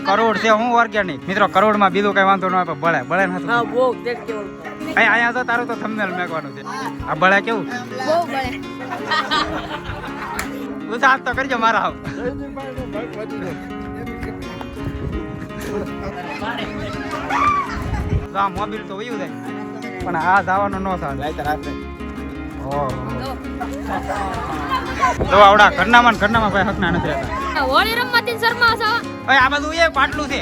કરોડ છે હું ઓર્ગેનિક મિત્રો કરોડ માં બીજું કઈ વાંધો ન આવે બળે બળે નથી અહીંયા તો તારું તો થંબનેલ મેકવાનું છે આ બળે કેવું બહુ બળે ઉતાર તો કરજો મારા હાવ આ મોબાઈલ તો વયું જાય પણ આ જવાનું ન થાય લાઈટર આપે તો આવડા ઘરનામાં ભાઈ હકના નથી રહેતા હોળી રમવાથી શર્મા છો ભાઈ આ બધું એ પાટલું છે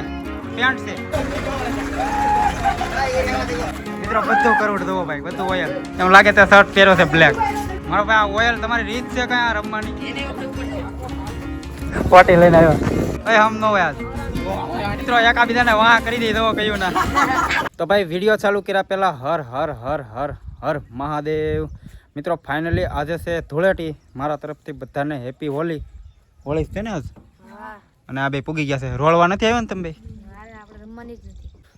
પેન્ટ છે મિત્રો બધું કરોડ દો ભાઈ બધું ઓયલ એમ લાગે તો શર્ટ પહેરો છે બ્લેક મારો ભાઈ આ ઓયલ તમારી રીત છે કઈ રમવાની પાટી લઈને આવ્યો ભાઈ હમ નો યાદ મિત્રો એકાબીજાને વાહ કરી દઈ દો કયું ના તો ભાઈ વિડીયો ચાલુ કર્યા પહેલા હર હર હર હર હર મહાદેવ મિત્રો ફાઇનલી આજે છે ધૂળેટી મારા તરફથી બધાને હેપી હોળી હોળી છે ને આજ અને આ બે પૂગી ગયા છે રોળવા નથી આવ્યો ને તમે ભાઈ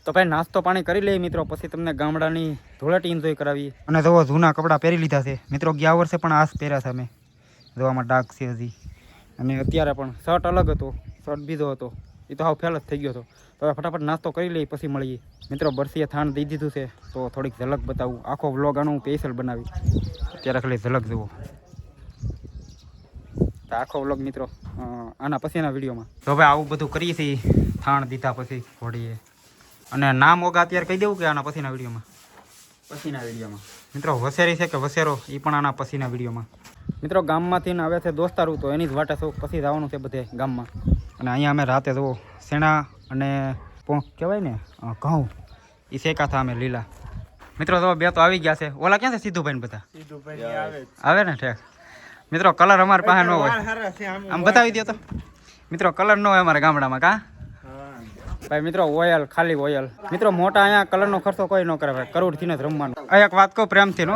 તો ભાઈ નાસ્તો પાણી કરી લઈએ મિત્રો પછી તમને ગામડાની ધૂળેટી એન્જોય કરાવીએ અને જો જૂના કપડાં પહેરી લીધા છે મિત્રો ગયા વર્ષે પણ આજ પહેર્યા છે અમે જોવામાં ડાર્ક છે હજી અને અત્યારે પણ શર્ટ અલગ હતો શર્ટ બીજો હતો એ તો હાવ ફેલ જ થઈ ગયો હતો તો હવે ફટાફટ નાસ્તો કરી લઈએ પછી મળીએ મિત્રો બરસીએ થાણ દઈ દીધું છે તો થોડીક ઝલક બતાવું આખો વ્લોગ આનું સ્પેશિયલ બનાવી અત્યારે ખાલી ઝલક જુઓ તો આખો વ્લોગ મિત્રો આના પછીના વિડીયોમાં તો હવે આવું બધું કરીએ છીએ થાણ દીધા પછી ઘોડીએ અને નામ ઓગા અત્યારે કહી દેવું કે આના પછીના વિડીયોમાં મિત્રો વસેરી છે કે વસેરો એ પણ આના પછીના વિડીયોમાં મિત્રો ગામમાંથી આવે છે દોસ્તારું તો એની જ વાટે શું પછી જવાનું છે બધે ગામમાં અને અહીંયા અમે રાતે જુઓ શેણા અને કહેવાય ને ઘઉં એ શેકા હતા અમે લીલા મિત્રો તો બે તો આવી ગયા છે ઓલા ક્યાં છે સિદ્ધુભાઈ બધા આવે ને ઠેક મિત્રો કલર અમારે પાસે ન હોય આમ બતાવી દો તો મિત્રો કલર ન હોય અમારા ગામડામાં કા ભાઈ મિત્રો ઓયલ ખાલી ઓયલ મિત્રો મોટા અહીંયા કલરનો ખર્ચો કોઈ ન કરે ભાઈ કરોડથી જ રમવાનો એક વાત કહું પ્રેમથી નો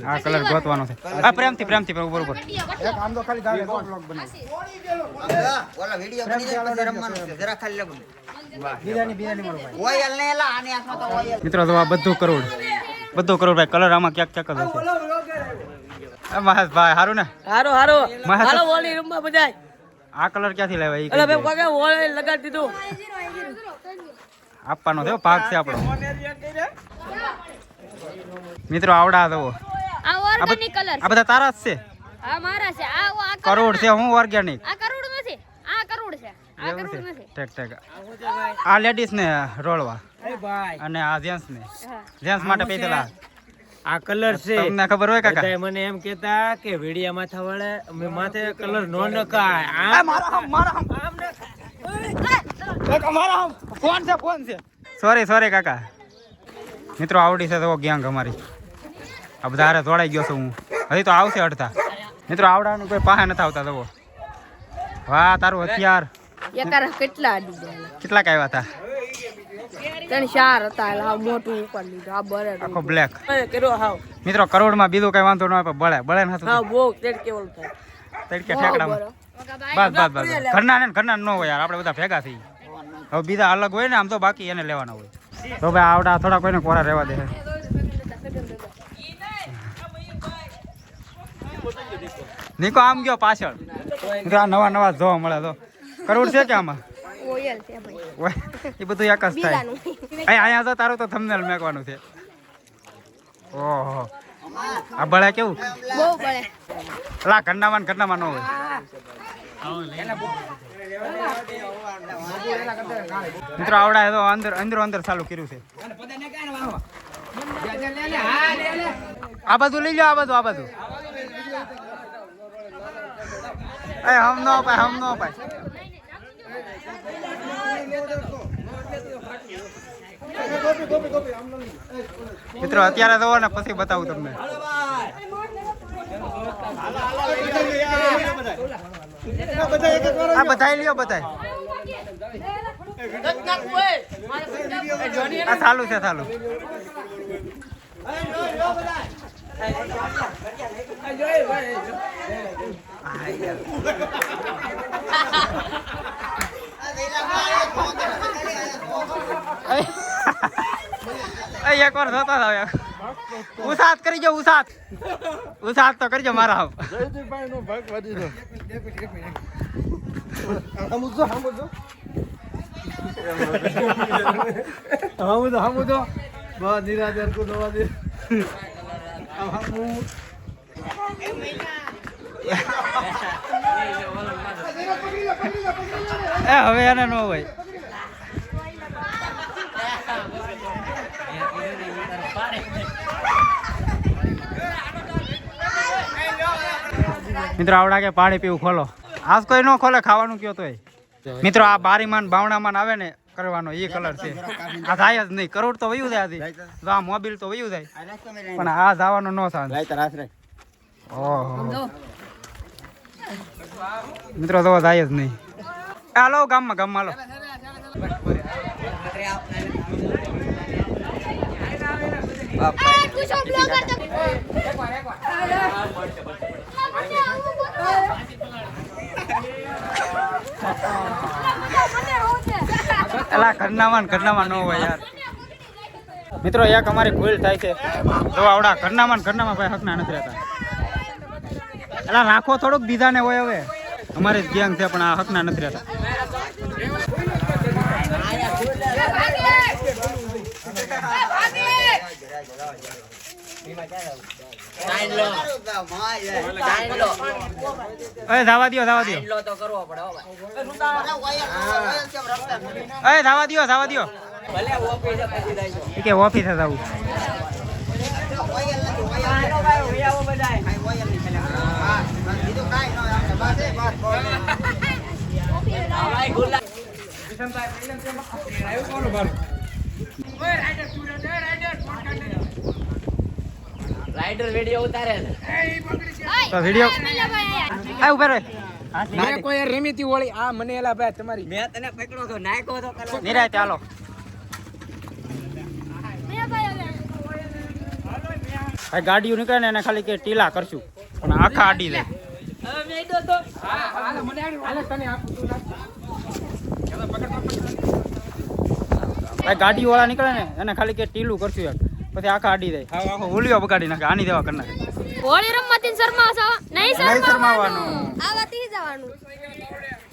આ કલર ગોતવાનો છે આ પ્રેમથી બરોબર એક આમ તો ખાલી ગાલે બ્લોગ બનાવી ઓલા વિડિયો બની જાય પછી રમવાનું છે જરા ખાલી લગો બિયાની મારો ભાઈ ઓયલ ને એલા આની આસમાં તો ઓયલ મિત્રો તો આ બધું કરોડ ભાઈ કલર આમાં ક્યાંક ક્યાંક જ હશે મહેશ ભાઈ હારું ને હારો હાલો ઓલી રમવા બજાય આ કલર ક્યાંથી લાવ્યા અરે બે કોકે ઓયલ લગાડી દીધું આપવાનો છે ભાગ છે આપણો મિત્રો આવડા દો આ ઓર્ગેનિક કલર આ બધા તારા જ છે આ મારા છે આ કરોડ છે હું ઓર્ગેનિક આ કરોડ નથી આ કરોડ છે આ કરોડ નથી ઠીક આ લેડીઝ ને રોળવા અને આ જેન્ટ્સ ને જેન્ટ્સ માટે પેલા આ કલર છે તમને ખબર હોય કાકા મને એમ કહેતા કે વેડિયા માથા વળે મે માથે કલર નો નકાય આ મારા ફોન છે સોરી કાકા મિત્રો આવડી છે તો ગેંગ અમારી આ બધા હારે જોડાઈ ગયો છું હું હજી તો આવશે અડધા મિત્રો આવડાનું કોઈ પાસે નથી આવતા જવો વાહ તારું હથિયાર કેટલાક આવ્યા હતા 3-4 હતા આ મોટું ઉપર લીધું આ બરે આખો બ્લેક કેરો હાવ મિત્રો કરોડમાં બીજું કઈ વાંધો ન આવે બળે નથી હા બહુ તેડ કેવલ થાય તડકે ઠેકડામાં બસ ઘરના ન હોય યાર આપણે બધા ભેગા થઈ હવે બીજા અલગ હોય ને આમ તો બાકી એને લેવાના હોય તો ભાઈ આવડા થોડા કોઈને કોરા રહેવા દે નીકો આમ ગયો પાછળ નવા જોવા મળે તો કરોડ છે કે આમાં ઓયલ છે ભાઈ એ બધું એક જ થાય અહીંયા તો તારું તો થંબનેલ મેકવાનું છે ઓહો આ બળે કેવું બહુ બળે લા ઘરનામાં ન હોય મિત્રો આવડા તો અંદર ચાલુ કર્યું છે આ બધું લઈ લો આ બધું હમ નો પાય મિત્રો અત્યારે તો ને પછી બતાવું તમને આ બધાય લ્યો બધાય આ ચાલુ છે એક વાર જોતા હતા ઉસાત કરી જો ઉસાત તો કરજો મારા આવ જયદીપભાઈ નો ભાગ વધી દો હમુદો બસ નિરાજર કો દવા દે એ હવે એને નો હોય મિત્રો આવડા કે પાણી પીવું ખોલો આજ કોઈ નો ખોલે ખાવાનું કયો તોય મિત્રો આ બારીમાન બાવણામાન આવે ને કરવાનો એ કલર છે આ થાય જ નહીં કરોડ તો વયું જાય તો આ મોબિલ તો વયું જાય પણ આ જવાનો નો થાય ઓહો મિત્રો તો જાય જ નહીં હાલો ગામમાં હાલો એલા ઘરનામાં ન હોય યાર મિત્રો એક અમારી ભૂલ થાય છે તો આવડા ઘરનામાં ભાઈ હકના નથી રહેતા એલા રાખો થોડુંક બીજાને હોય હવે અમારી જ ગેંગ છે પણ આ હકના નથી રહેતા ધાવા દો ધાવા દો કે ઓફિસે જવું રાઈડર વિડિયો ઉતારે તો વિડિયો આ ઉભા રહે મેં કોઈ રમીતી હોળી આ મને એલા ભાઈ તમારી મેં તને પકડ્યો તો નાખ્યો તો કલર નિરાય ચાલો ભાઈ ગાડીઓ નીકળે ને એને ખાલી કે ટીલા કરશું પણ આખા આડી દે ભાઈ ગાડી વાળા નીકળે ને એને ખાલી કે ટીલું કરશું એક પછી આખા આડી દે આખો હોલીઓ બગાડી નાખે આની દેવા કરી નાખે હોળી રમવાથી શરમાવો નહીં શરમાવાનું આવાથી જવાનું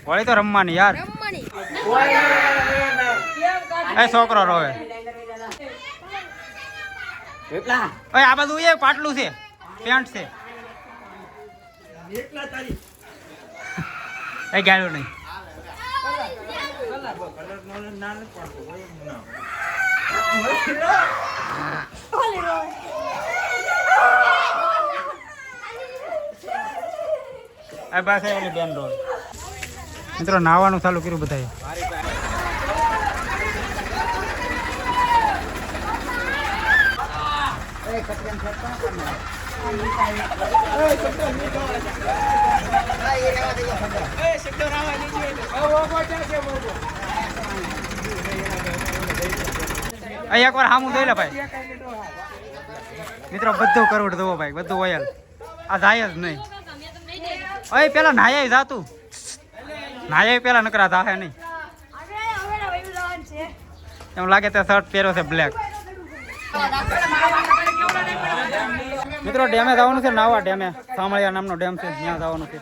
હોળી તો રમવાની યાર રમવાની એ છોકરો રોવે ઓય આ બધું એ પાટલું છે પેન્ટ છે એ ગાળ્યો નહીં આ બસ ઓલી બેન રોલ મિત્રો નાવાનું ચાલુ કર્યું બધાએ એક વાર હામું જોઈ લે ભાઈ મિત્રો બધું કરોડ દો ભાઈ બધું ઓયલ આ જાય જ નહીં અરે પેલા નાયા જાતું નાયા પેલા નકરા જાહે નહીં એમ લાગે તે શર્ટ પહેર્યો છે બ્લેક મિત્રો ડેમે જવાનું છે નાવા ડેમે સામળિયા નામનો ડેમ છે ત્યાં જવાનું છે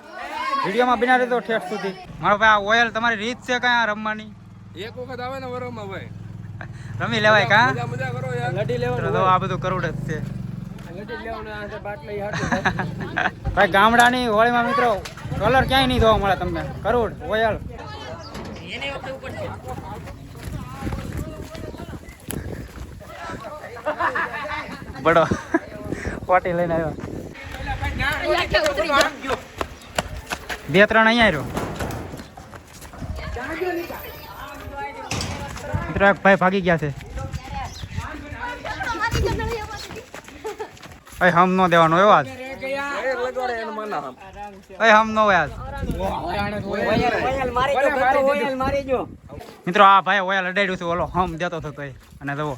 વિડીયોમાં બિના રહેતો ઠેઠ સુધી મારો ભાઈ આ ઓયલ તમારી રીત છે કઈ રમવાની એક વખત આવે ને વરોમાં ભાઈ રમી લેવાય કા મજા કરો યાર લડી તો આ બધું કરોડ જ છે લડી લેવાનું આ છે બાટલા હાટો ભાઈ ગામડાની હોળીમાં મિત્રો કલર ક્યાંય નહીં જોવા મળે તમને કરોડ ઓયલ બડો પાટી લઈને આવ્યો બે ત્રણ અહીંયા આવ્યો મિત્રો એક ભાઈ ભાગી ગયા છે અય હમ નો દેવાનો એવો આજ અય હમ નો હોય આજ મિત્રો આ ભાઈ ઓયલ અડાડ્યું છે ઓલો હમ દેતો થતો અને જવો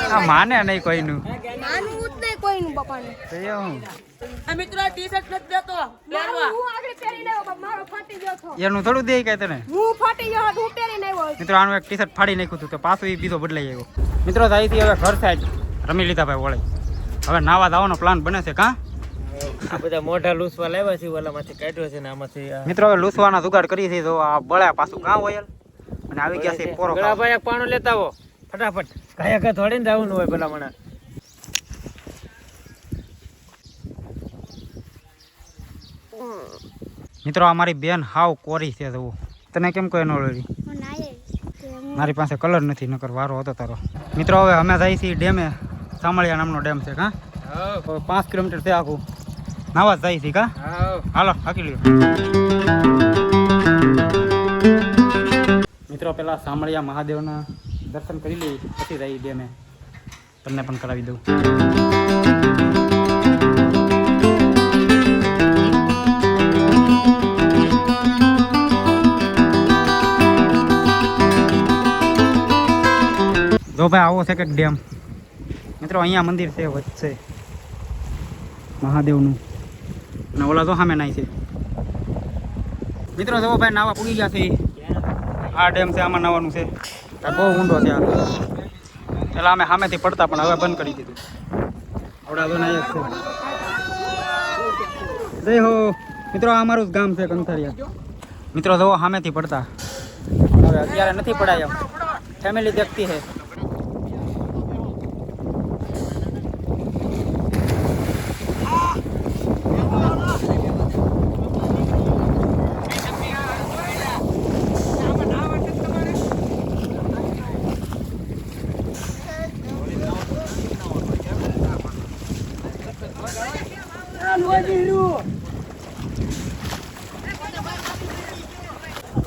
આ માને નહીં કોઈનું માનું જ નહીં કોઈનું બાપાનું તો એવું મિત્રો ટી-શર્ટ નથી દેતો પહેરવા હું આગળ પહેરીને આવ્યો મારો ફાટી ગયો હતો એનું થોડું દે કે તને હું ફાટી ગયો હું પહેરીને આવ્યો મિત્રો આનું એક ટી-શર્ટ ફાડી નાખ્યું હતું તો પાછું એ બીજો બદલાઈ આવ્યો મિત્રો અહીંથી હવે ઘર સાઈડ રમી લીધા ભાઈ વળી. હવે નાવા દાવાનો પ્લાન બને છે કાં આ બધા મોઢા લૂસવા લાવ્યા છે, ઓલામાંથી કાઢ્યો છે ને આમાંથી મિત્રો હવે લૂસવાના જુગાડ કરી છે તો આ બળ્યા પાછું કાં હોય અને આવી ગયા છે પોરો ખાવા. ગળાભાઈ એક પાણું લેતા આવો ફટાફટ. કાયા કા થોડીને જવાનું હોય પેલા મને. મિત્રો અમારી બેન હાવ કોરી છે જવું. તને કેમ કોઈ ન ઓળખી? મારી પાસે કલર નથી, નકર વારો હતો તારો. મિત્રો હવે અમે જઈએ છીએ ડેમે. સામળિયા નામનો ડેમ છે કાં 5 કિલોમીટર છે આખું. નાવા જ જઈએ છીએ કાં. હાલો હાકી લ્યો. મિત્રો પેલા સામળિયા મહાદેવના દર્શન કરી લઈએ પછી જઈએ ડેમે. તમને પણ કરાવી દઉં. જો ભાઈ આવો છે કે ડેમ. મિત્રો અહીંયા મંદિર છે વચ્ચે મહાદેવનું અને ઓલા તો સામે નાય છે. મિત્રો જો ભાઈ નાવા પૂગી ગયા છે. આ ડેમ છે, આમાં નાવાનું છે. બહુ ઊંડો છે આ. પેલા અમે સામેથી પડતા પણ હવે બંધ કરી દીધું. આવડા તો નાય જ છે. જય હો મિત્રો, આ અમારું જ ગામ છે કંથારિયા. મિત્રો જો સામેથી પડતા, હવે અત્યારે નથી પડાય. ફેમિલી દેખતી છે.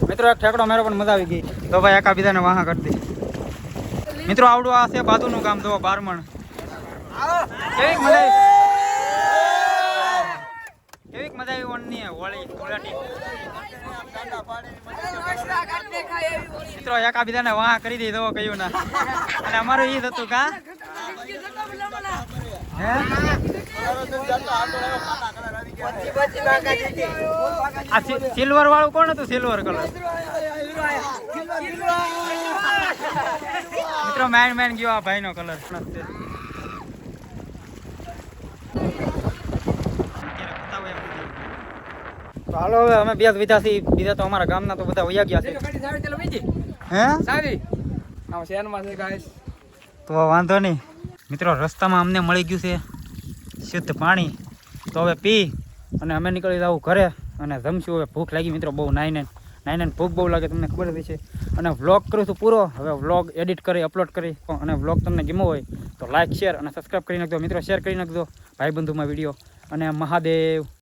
મિત્રો એક ઠેકડો મારો પણ મજા આવી ગઈ. તો ભાઈ એકા બીજાને વાહા કરી દે. મિત્રો આવડું આ છે બાજુનું ગામ. જો બારમણ કેવીક મજા આવી, કેવીક મજા આવી ઓનની હોળી ધૂળેટી. મિત્રો એકા બીજાને વાહા કરી દઈ. તો કહ્યું ના, અને અમારું ઈ જ હતું કાં. હે આ સિલ્વર વાળું કોણ હતું? Silver colour. મિત્રો મેન મેન ગયો આ ભાઈ નો કલર. હાલો હવે અમે બે જ વિધા છીએ. બીજા તો અમારા ગામના તો બધા વયા ગયા છે. હે તો વાંધો નહીં. મિત્રો રસ્તામાં અમને મળી ગયું છે શુદ્ધ પાણી. તો હવે પી અને અમે નીકળી જવું ઘરે અને જમશું. હવે ભૂખ લાગી મિત્રો બહુ. નાઈને ભૂખ બહુ લાગે, તમને ખબર જ છે. અને વ્લોગ કરું છું પૂરો. હવે વ્લોગ એડિટ કરી અપલોડ કરી. અને વ્લોગ તમને ગમ્યો હોય તો લાઇક શેર અને સબસ્ક્રાઈબ કરી નાખજો. મિત્રો શેર કરી નાખજો ભાઈબંધુમાં વિડીયો. અને મહાદેવ